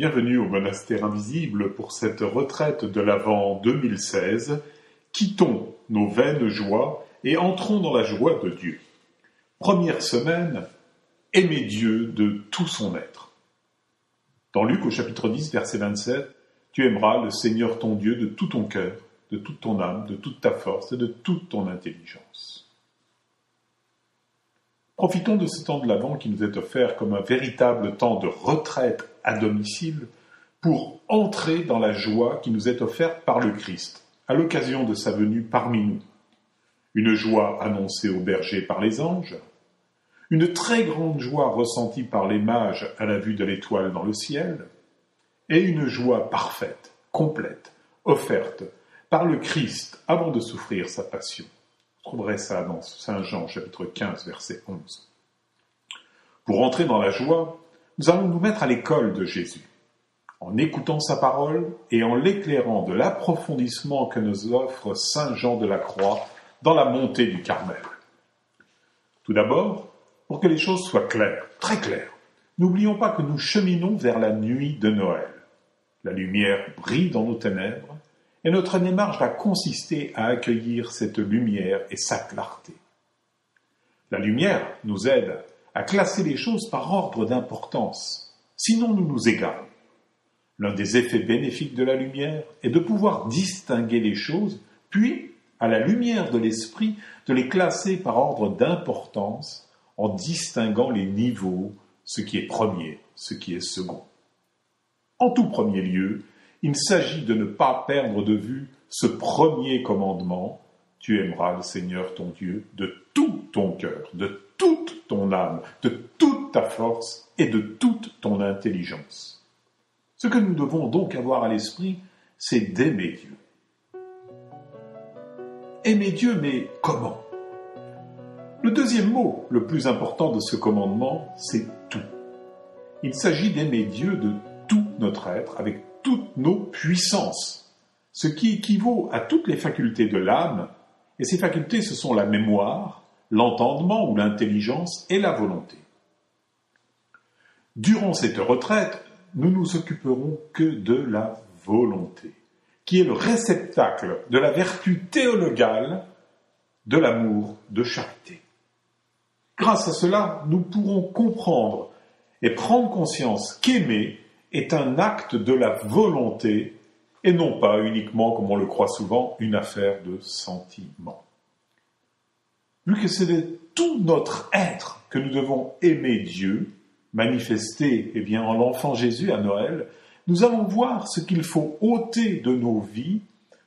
Bienvenue au Monastère Invisible pour cette retraite de l'Avent 2016. Quittons nos vaines joies et entrons dans la joie de Dieu. Première semaine, aimer Dieu de tout son être. Dans Luc au chapitre 10, verset 27, tu aimeras le Seigneur ton Dieu de tout ton cœur, de toute ton âme, de toute ta force et de toute ton intelligence. Profitons de ce temps de l'Avent qui nous est offert comme un véritable temps de retraite à domicile pour entrer dans la joie qui nous est offerte par le Christ à l'occasion de sa venue parmi nous. Une joie annoncée aux bergers par les anges, une très grande joie ressentie par les mages à la vue de l'étoile dans le ciel, et une joie parfaite, complète, offerte par le Christ avant de souffrir sa passion. Vous trouverez ça dans Saint Jean, chapitre 15, verset 11. Pour entrer dans la joie, nous allons nous mettre à l'école de Jésus, en écoutant sa parole et en l'éclairant de l'approfondissement que nous offre Saint Jean de la Croix dans la montée du Carmel. Tout d'abord, pour que les choses soient claires, très claires, n'oublions pas que nous cheminons vers la nuit de Noël. La lumière brille dans nos ténèbres, et notre démarche va consister à accueillir cette lumière et sa clarté. La lumière nous aide à classer les choses par ordre d'importance, sinon nous nous égarons. L'un des effets bénéfiques de la lumière est de pouvoir distinguer les choses, puis, à la lumière de l'esprit, de les classer par ordre d'importance, en distinguant les niveaux, ce qui est premier, ce qui est second. En tout premier lieu, il s'agit de ne pas perdre de vue ce premier commandement. Tu aimeras le Seigneur ton Dieu de tout ton cœur, de toute ton âme, de toute ta force et de toute ton intelligence. Ce que nous devons donc avoir à l'esprit, c'est d'aimer Dieu. Aimer Dieu, mais comment ? Le deuxième mot, le plus important de ce commandement, c'est tout. Il s'agit d'aimer Dieu de tout notre être, avec toutes nos puissances, ce qui équivaut à toutes les facultés de l'âme, et ces facultés, ce sont la mémoire, l'entendement ou l'intelligence et la volonté. Durant cette retraite, nous nous occuperons que de la volonté, qui est le réceptacle de la vertu théologale de l'amour de charité. Grâce à cela, nous pourrons comprendre et prendre conscience qu'aimer est un acte de la volonté et non pas uniquement, comme on le croit souvent, une affaire de sentiment. Vu que c'est de tout notre être que nous devons aimer Dieu, manifesté en l'enfant Jésus à Noël, nous allons voir ce qu'il faut ôter de nos vies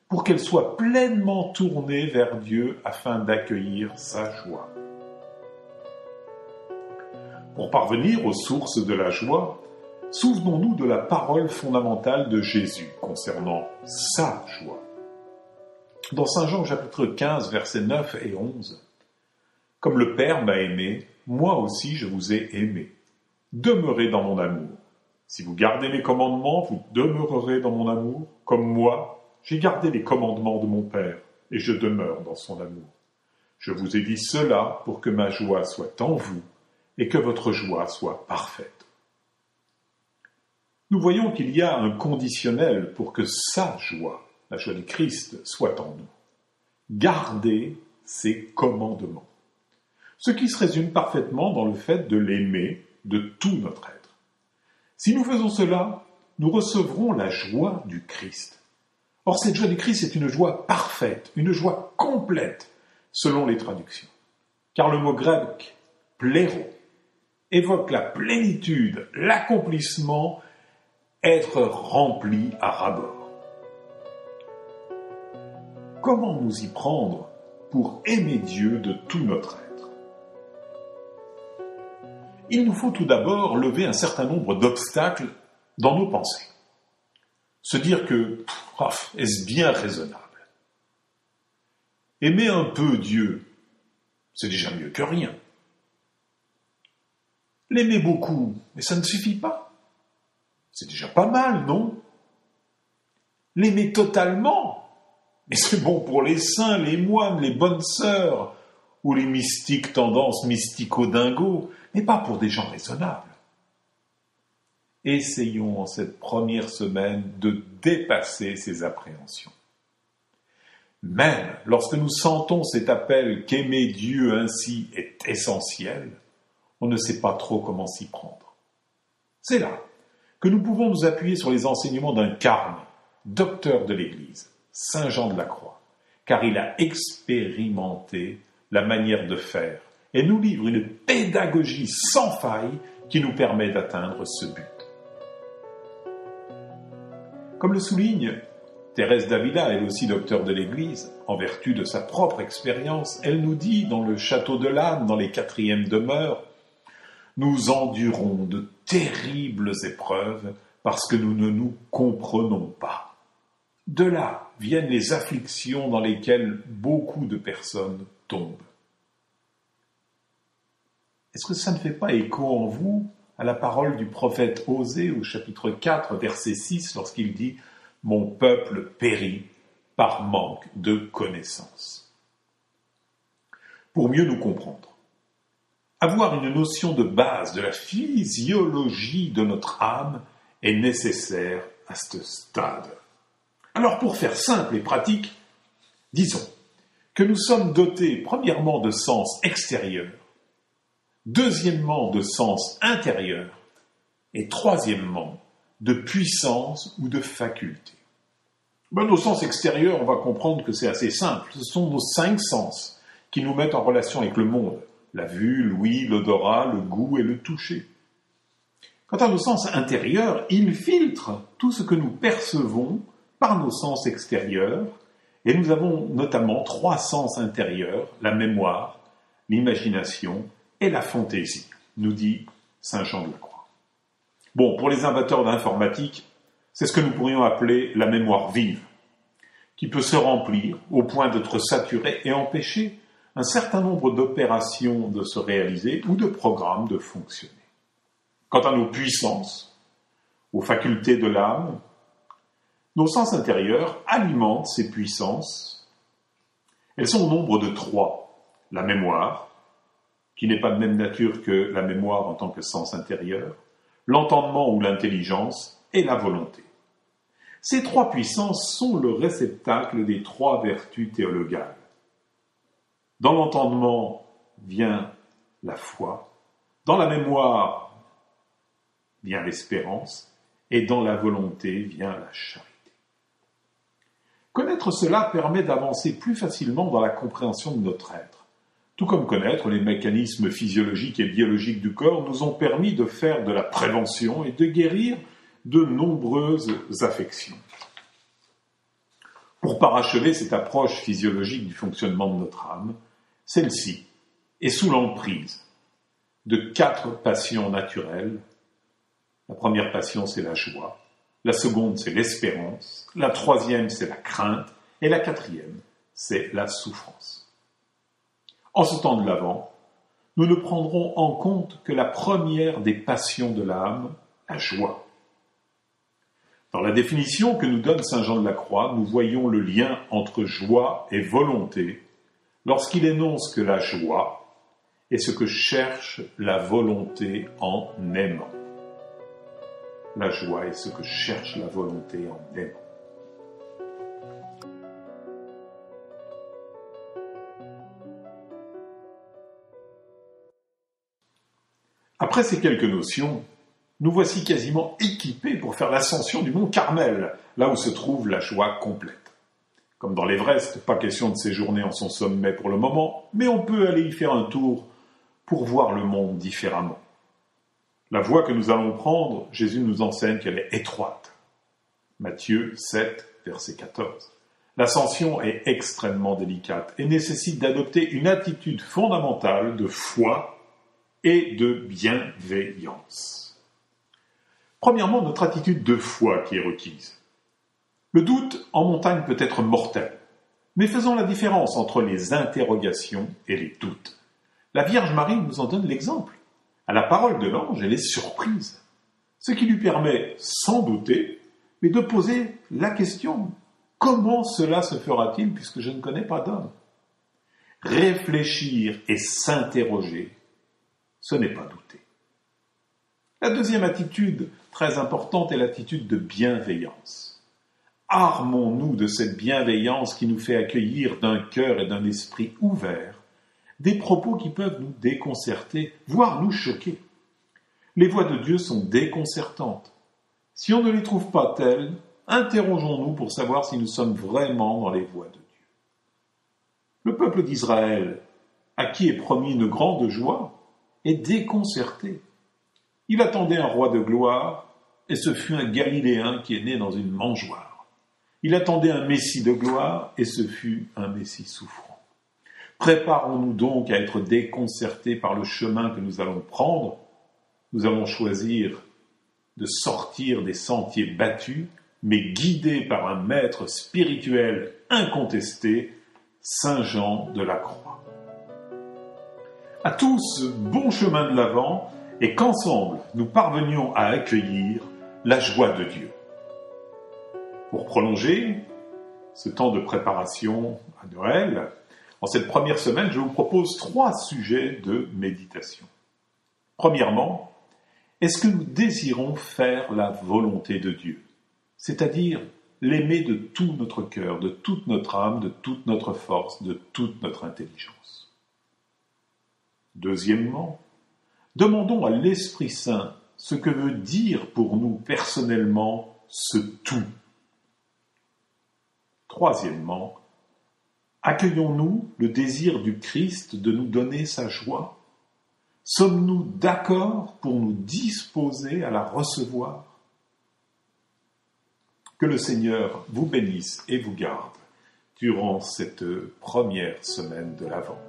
pour qu'elles soient pleinement tournées vers Dieu afin d'accueillir sa joie. Pour parvenir aux sources de la joie, souvenons-nous de la parole fondamentale de Jésus concernant sa joie. Dans Saint Jean chapitre 15, versets 9 et 11, « Comme le Père m'a aimé, moi aussi je vous ai aimé. Demeurez dans mon amour. Si vous gardez mes commandements, vous demeurerez dans mon amour, comme moi, j'ai gardé les commandements de mon Père, et je demeure dans son amour. Je vous ai dit cela pour que ma joie soit en vous, et que votre joie soit parfaite. » Nous voyons qu'il y a un conditionnel pour que sa joie, la joie du Christ, soit en nous. Garder ses commandements. Ce qui se résume parfaitement dans le fait de l'aimer de tout notre être. Si nous faisons cela, nous recevrons la joie du Christ. Or, cette joie du Christ est une joie parfaite, une joie complète, selon les traductions. Car le mot grec « pléro » évoque la plénitude, l'accomplissement, être rempli à ras-bord. Comment nous y prendre pour aimer Dieu de tout notre être ? Il nous faut tout d'abord lever un certain nombre d'obstacles dans nos pensées. Se dire que, est-ce bien raisonnable ? Aimer un peu Dieu, c'est déjà mieux que rien. L'aimer beaucoup, mais ça ne suffit pas. C'est déjà pas mal, non ? L'aimer totalement, mais c'est bon pour les saints, les moines, les bonnes sœurs, ou les mystiques tendances mystico-dingo, mais pas pour des gens raisonnables. essayons en cette première semaine de dépasser ces appréhensions. Même lorsque nous sentons cet appel qu'aimer Dieu ainsi est essentiel, on ne sait pas trop comment s'y prendre. C'est là que nous pouvons nous appuyer sur les enseignements d'un carme, docteur de l'Église, Saint Jean de la Croix, car il a expérimenté la manière de faire et nous livre une pédagogie sans faille qui nous permet d'atteindre ce but. Comme le souligne Thérèse d'Avila, elle aussi docteur de l'Église, en vertu de sa propre expérience, elle nous dit dans le château de l'âme, dans les 4e demeures, « Nous endurons de terribles épreuves parce que nous ne nous comprenons pas. » De là viennent les afflictions dans lesquelles beaucoup de personnes tombent. Est-ce que ça ne fait pas écho en vous à la parole du prophète Osée au chapitre 4, verset 6, lorsqu'il dit « Mon peuple périt par manque de connaissance ». Pour mieux nous comprendre, avoir une notion de base de la physiologie de notre âme est nécessaire à ce stade. Alors pour faire simple et pratique, disons que nous sommes dotés premièrement de sens extérieurs, deuxièmement de sens intérieurs et troisièmement de puissance ou de faculté. Nos sens extérieurs, on va comprendre que c'est assez simple. Ce sont nos 5 sens qui nous mettent en relation avec le monde. La vue, l'ouïe, l'odorat, le goût et le toucher. Quant à nos sens intérieurs, ils filtrent tout ce que nous percevons par nos sens extérieurs, et nous avons notamment 3 sens intérieurs, la mémoire, l'imagination et la fantaisie, nous dit Saint Jean de la Croix. Bon, pour les amateurs d'informatique, c'est ce que nous pourrions appeler la mémoire vive, qui peut se remplir au point d'être saturée et empêcher un certain nombre d'opérations de se réaliser ou de programmes de fonctionner. Quant à nos puissances, aux facultés de l'âme, nos sens intérieurs alimentent ces puissances. Elles sont au nombre de 3. La mémoire, qui n'est pas de même nature que la mémoire en tant que sens intérieur, l'entendement ou l'intelligence et la volonté. Ces 3 puissances sont le réceptacle des 3 vertus théologales. Dans l'entendement vient la foi, dans la mémoire vient l'espérance, et dans la volonté vient la charité. Connaître cela permet d'avancer plus facilement dans la compréhension de notre être. Tout comme connaître les mécanismes physiologiques et biologiques du corps nous ont permis de faire de la prévention et de guérir de nombreuses affections. Pour parachever cette approche physiologique du fonctionnement de notre âme, celle-ci est sous l'emprise de 4 passions naturelles. La première passion, c'est la joie. La seconde, c'est l'espérance. La troisième, c'est la crainte. Et la 4e, c'est la souffrance. En ce temps de l'Avent, nous ne prendrons en compte que la première des passions de l'âme, la joie. Dans la définition que nous donne Saint Jean de la Croix, nous voyons le lien entre joie et volonté lorsqu'il énonce que la joie est ce que cherche la volonté en aimant. La joie est ce que cherche la volonté en aimant. Après ces quelques notions, nous voici quasiment équipés pour faire l'ascension du mont Carmel, là où se trouve la joie complète. Comme dans l'Everest, pas question de séjourner en son sommet pour le moment, mais on peut aller y faire un tour pour voir le monde différemment. La voie que nous allons prendre, Jésus nous enseigne qu'elle est étroite. Matthieu 7, verset 14. L'ascension est extrêmement délicate et nécessite d'adopter une attitude fondamentale de foi et de bienveillance. Premièrement, notre attitude de foi qui est requise. Le doute en montagne peut être mortel, mais faisons la différence entre les interrogations et les doutes. La Vierge Marie nous en donne l'exemple. À la parole de l'ange, elle est surprise, ce qui lui permet, sans douter, mais de poser la question « Comment cela se fera-t-il puisque je ne connais pas d'homme ?» Réfléchir et s'interroger, ce n'est pas douter. La deuxième attitude très importante est l'attitude de bienveillance. Armons-nous de cette bienveillance qui nous fait accueillir d'un cœur et d'un esprit ouverts des propos qui peuvent nous déconcerter, voire nous choquer. Les voix de Dieu sont déconcertantes. Si on ne les trouve pas telles, interrogeons-nous pour savoir si nous sommes vraiment dans les voies de Dieu. Le peuple d'Israël, à qui est promis une grande joie, est déconcerté. Il attendait un roi de gloire, et ce fut un Galiléen qui est né dans une mangeoire. Il attendait un Messie de gloire, et ce fut un Messie souffrant. Préparons-nous donc à être déconcertés par le chemin que nous allons prendre. Nous allons choisir de sortir des sentiers battus, mais guidés par un maître spirituel incontesté, Saint Jean de la Croix. À tous, bon chemin de l'Avent, et qu'ensemble nous parvenions à accueillir la joie de Dieu. Pour prolonger ce temps de préparation à Noël, en cette première semaine, je vous propose 3 sujets de méditation. Premièrement, est-ce que nous désirons faire la volonté de Dieu, c'est-à-dire l'aimer de tout notre cœur, de toute notre âme, de toute notre force, de toute notre intelligence? Deuxièmement, demandons à l'Esprit Saint ce que veut dire pour nous personnellement ce tout. Troisièmement, accueillons-nous le désir du Christ de nous donner sa joie? Sommes-nous d'accord pour nous disposer à la recevoir? Que le Seigneur vous bénisse et vous garde durant cette première semaine de l'Avent.